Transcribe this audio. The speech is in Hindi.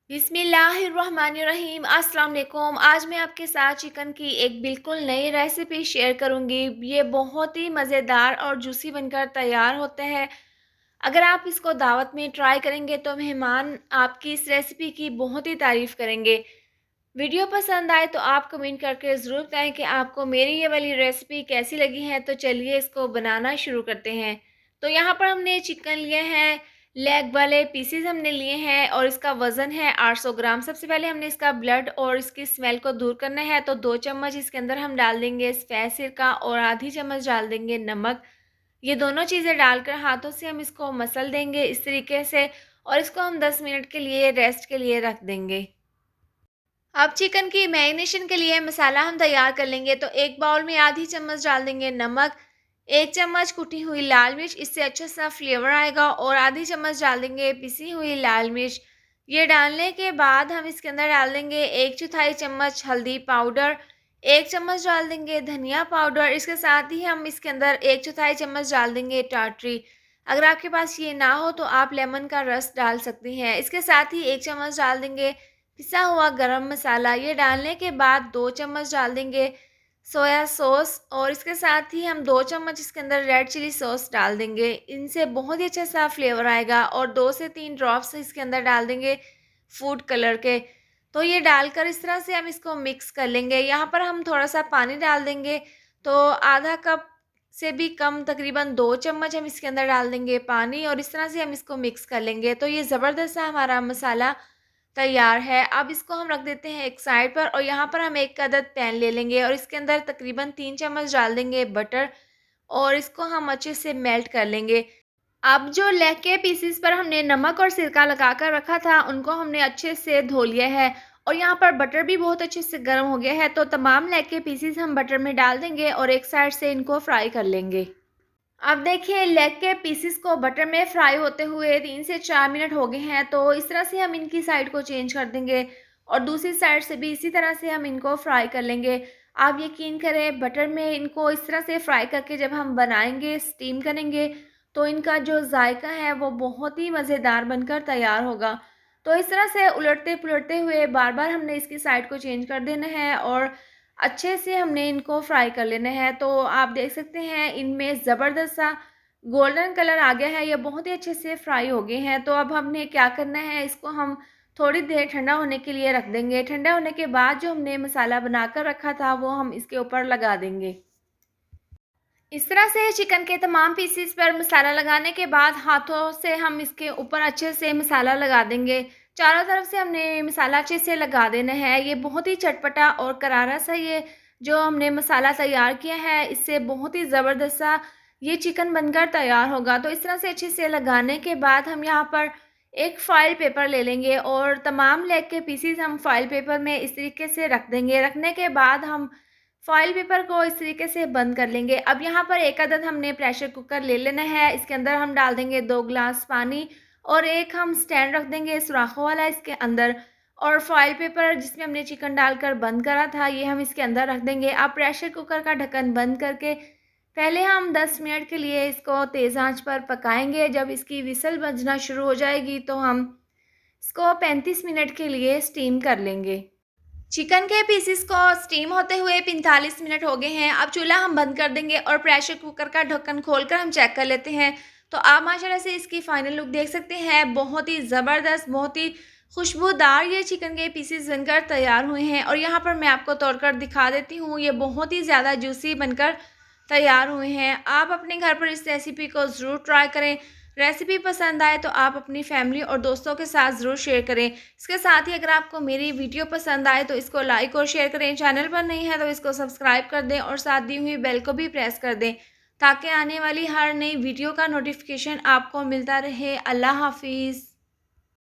बिस्मिल्लाहिर्रहमानिर्रहीम अस्सलाम वालेकुम। आज मैं आपके साथ चिकन की एक बिल्कुल नई रेसिपी शेयर करूंगी। ये बहुत ही मज़ेदार और जूसी बनकर तैयार होता है। अगर आप इसको दावत में ट्राई करेंगे तो मेहमान आपकी इस रेसिपी की बहुत ही तारीफ़ करेंगे। वीडियो पसंद आए तो आप कमेंट करके ज़रूर बताएं कि आपको मेरी ये वाली रेसिपी कैसी लगी है। तो चलिए इसको बनाना शुरू करते हैं। तो यहाँ पर हमने चिकन लिए हैं, लेग वाले पीसेस हमने लिए हैं और इसका वज़न है 800 ग्राम। सबसे पहले हमने इसका ब्लड और इसकी स्मेल को दूर करना है। तो 2 चम्मच इसके अंदर हम डाल देंगे सफ़ेद सिरका और आधी चम्मच डाल देंगे नमक। ये दोनों चीज़ें डालकर हाथों से हम इसको मसल देंगे इस तरीके से और इसको हम 10 मिनट के लिए रेस्ट के लिए रख देंगे। अब चिकन की मैरिनेशन के लिए मसाला हम तैयार कर लेंगे। तो एक बाउल में आधी चम्मच डाल देंगे नमक, 1 चम्मच कुटी हुई लाल मिर्च, इससे अच्छा सा फ्लेवर आएगा, और आधी चम्मच डाल देंगे पिसी हुई लाल मिर्च। ये डालने के बाद हम इसके अंदर डाल देंगे 1/4 चम्मच हल्दी पाउडर, 1 चम्मच डाल देंगे धनिया पाउडर, इसके साथ ही हम इसके अंदर 1/4 चम्मच डाल देंगे टाटरी। अगर आपके पास ये ना हो तो आप लेमन का रस डाल सकती हैं। इसके साथ ही 1 चम्मच डाल देंगे पिसा हुआ गरम मसाला। ये डालने के बाद 2 चम्मच डाल देंगे सोया सॉस, और इसके साथ ही हम 2 चम्मच इसके अंदर रेड चिली सॉस डाल देंगे। इनसे बहुत ही अच्छा सा फ्लेवर आएगा, और 2 से 3 ड्रॉप्स इसके अंदर डाल देंगे फूड कलर के। तो ये डालकर इस तरह से हम इसको मिक्स कर लेंगे। यहाँ पर हम थोड़ा सा पानी डाल देंगे, तो आधा कप से भी कम, तकरीबन 2 चम्मच हम इसके अंदर डाल देंगे पानी, और इस तरह से हम इसको मिक्स कर लेंगे। तो ये ज़बरदस्त सा हमारा मसाला तैयार है। अब इसको हम रख देते हैं एक साइड पर, और यहाँ पर हम एक अदद पैन ले लेंगे और इसके अंदर तकरीबन 3 चम्मच डाल देंगे बटर, और इसको हम अच्छे से मेल्ट कर लेंगे। अब जो लेग के पीसेस पर हमने नमक और सिरका लगा कर रखा था, उनको हमने अच्छे से धो लिया है, और यहाँ पर बटर भी बहुत अच्छे से गर्म हो गया है। तो तमाम लेग के पीसेस हम बटर में डाल देंगे और एक साइड से इनको फ्राई कर लेंगे। अब देखिए लेग के पीसेस को बटर में फ्राई होते हुए 3 से 4 मिनट हो गए हैं। तो इस तरह से हम इनकी साइड को चेंज कर देंगे, और दूसरी साइड से भी इसी तरह से हम इनको फ्राई कर लेंगे। आप यकीन करें, बटर में इनको इस तरह से फ्राई करके जब हम बनाएंगे, स्टीम करेंगे, तो इनका जो जायका है वो बहुत ही मज़ेदार बनकर तैयार होगा। तो इस तरह से उलटते पुलटते हुए बार बार हमने इसकी साइड को चेंज कर देना है, और अच्छे से हमने इनको फ्राई कर लेना है। तो आप देख सकते हैं इनमें ज़बरदस्त सा गोल्डन कलर आ गया है, ये बहुत ही अच्छे से फ्राई हो गए हैं। तो अब हमने क्या करना है, इसको हम थोड़ी देर ठंडा होने के लिए रख देंगे। ठंडा होने के बाद जो हमने मसाला बनाकर रखा था वो हम इसके ऊपर लगा देंगे। इस तरह से चिकन के तमाम पीसेस पर मसाला लगाने के बाद हाथों से हम इसके ऊपर अच्छे से मसाला लगा देंगे। चारों तरफ से हमने मसाला अच्छे से लगा देना है। ये बहुत ही चटपटा और करारा सा ये जो हमने मसाला तैयार किया है, इससे बहुत ही ज़बरदस्त सा ये चिकन बनकर तैयार होगा। तो इस तरह से अच्छे से लगाने के बाद हम यहाँ पर एक फ़ॉइल पेपर ले लेंगे, और तमाम लेग के पीसेस हम फ़ॉइल पेपर में इस तरीके से रख देंगे। रखने के बाद हम फॉइल पेपर को इस तरीके से बंद कर लेंगे। अब यहाँ पर एक अदद हमने प्रेशर कुकर ले लेना है। इसके अंदर हम डाल देंगे 2 ग्लास पानी, और एक हम स्टैंड रख देंगे सुराखों वाला इसके अंदर, और फॉइल पेपर जिसमें हमने चिकन डालकर बंद करा था ये हम इसके अंदर रख देंगे। अब प्रेशर कुकर का ढक्कन बंद करके पहले हम 10 मिनट के लिए इसको तेज़ आंच पर पकाएंगे। जब इसकी विसल बजना शुरू हो जाएगी तो हम इसको 35 मिनट के लिए स्टीम कर लेंगे। चिकन के पीसेस को स्टीम होते हुए 45 मिनट हो गए हैं। अब चूल्हा हम बंद कर देंगे और प्रेशर कुकर का ढक्कन खोलकर हम चेक कर लेते हैं। तो आप माशाल्लाह से इसकी फ़ाइनल लुक देख सकते हैं। बहुत ही ज़बरदस्त, बहुत ही खुशबूदार ये चिकन के पीसेस बनकर तैयार हुए हैं, और यहाँ पर मैं आपको तोड़कर दिखा देती हूँ। ये बहुत ही ज़्यादा जूसी बनकर तैयार हुए हैं। आप अपने घर पर इस रेसिपी को ज़रूर ट्राई करें। रेसिपी पसंद आए तो आप अपनी फैमिली और दोस्तों के साथ ज़रूर शेयर करें। इसके साथ ही अगर आपको मेरी वीडियो पसंद आए तो इसको लाइक और शेयर करें। चैनल पर नहीं है तो इसको सब्सक्राइब कर दें, और साथ दी हुई बेल को भी प्रेस कर दें, ताकि आने वाली हर नई वीडियो का नोटिफिकेशन आपको मिलता रहे। अल्लाह हाफिज़।